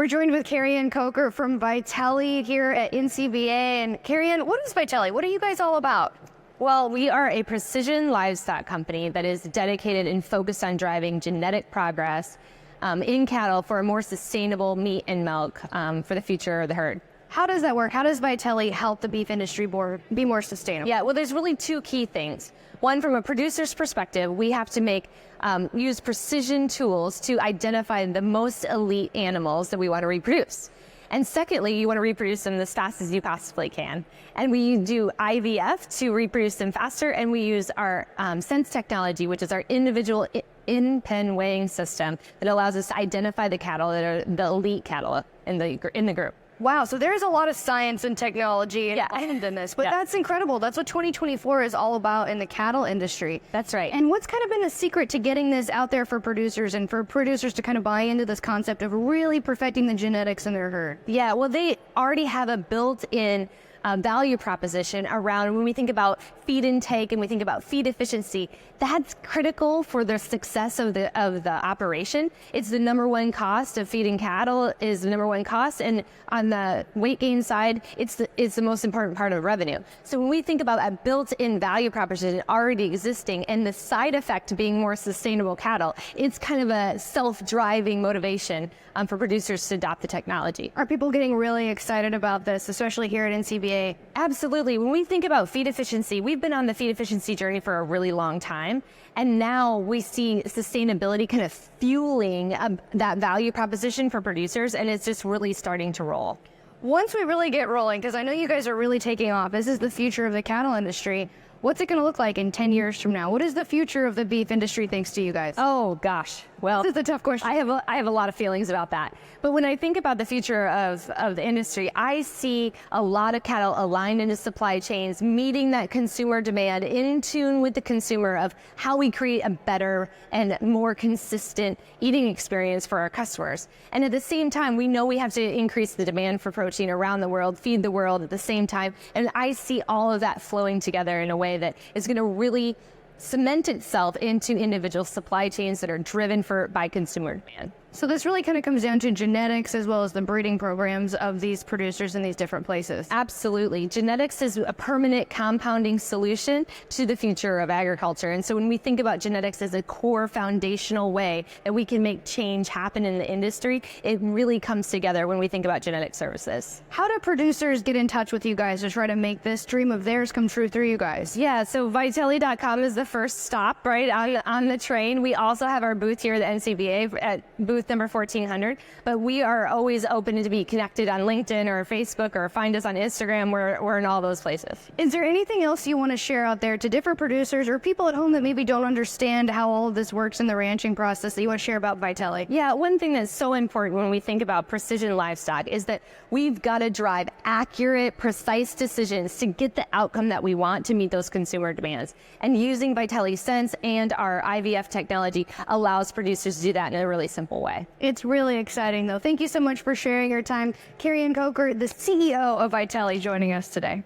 We're joined with Kerryann Kocher from Vytelle here at NCBA. And Kerryann, what is Vytelle? What are you guys all about? Well, we are a precision livestock company that is dedicated and focused on driving genetic progress in cattle for a more sustainable meat and milk for the future of the herd. How does that work? How does Vytelle help the beef industry be more sustainable? Yeah, well, there's really two key things. One, from a producer's perspective, we have to use precision tools to identify the most elite animals that we want to reproduce. And secondly, you want to reproduce them as fast as you possibly can. And we do IVF to reproduce them faster, and we use our Sense technology, which is our individual in-pen weighing system that allows us to identify the cattle that are the elite cattle in the group. Wow, so there's a lot of science and technology involved in this, but that's incredible. That's what 2024 is all about in the cattle industry. That's right. And what's kind of been the secret to getting this out there for producers and for producers to kind of buy into this concept of really perfecting the genetics in their herd? Yeah, well, they already have a built-in value proposition around when we think about feed intake and we think about feed efficiency. That's critical for the success of the operation. It's the number one cost of feeding cattle is the number one cost, and on the weight gain side, it's the most important part of revenue. So when we think about a built-in value proposition already existing and the side effect being more sustainable cattle, it's kind of a self-driving motivation for producers to adopt the technology. Are people getting really excited about this, especially here at NCBA? Absolutely. When we think about feed efficiency, we've been on the feed efficiency journey for a really long time. And now we see sustainability kind of fueling that value proposition for producers, and it's just really starting to roll. Once we really get rolling, because I know you guys are really taking off, this is the future of the cattle industry. What's it going to look like in 10 years from now? What is the future of the beef industry thanks to you guys? Oh, gosh. Well, this is a tough question. I have a lot of feelings about that. But when I think about the future of the industry, I see a lot of cattle aligned into supply chains, meeting that consumer demand, in tune with the consumer of how we create a better and more consistent eating experience for our customers. And at the same time, we know we have to increase the demand for protein around the world, feed the world at the same time. And I see all of that flowing together in a way that is going to really cement itself into individual supply chains that are driven by consumer demand. So this really kind of comes down to genetics as well as the breeding programs of these producers in these different places. Absolutely. Genetics is a permanent compounding solution to the future of agriculture. And so when we think about genetics as a core foundational way that we can make change happen in the industry, it really comes together when we think about genetic services. How do producers get in touch with you guys to try to make this dream of theirs come true through you guys? Yeah, so Vytelle.com is the first stop, right, on the train. We also have our booth here at the NCBA at booth number 1400, but we are always open to be connected on LinkedIn or Facebook, or find us on Instagram. We're in all those places. Is there anything else you want to share out there to different producers or people at home that maybe don't understand how all of this works in the ranching process that you want to share about Vytelle? Yeah, one thing that's so important when we think about precision livestock is that we've got to drive accurate, precise decisions to get the outcome that we want to meet those consumer demands. And using Vytelle Sense and our IVF technology allows producers to do that in a really simple way. It's really exciting, though. Thank you so much for sharing your time. Kerryann Kocher, the CEO of Vytelle, joining us today.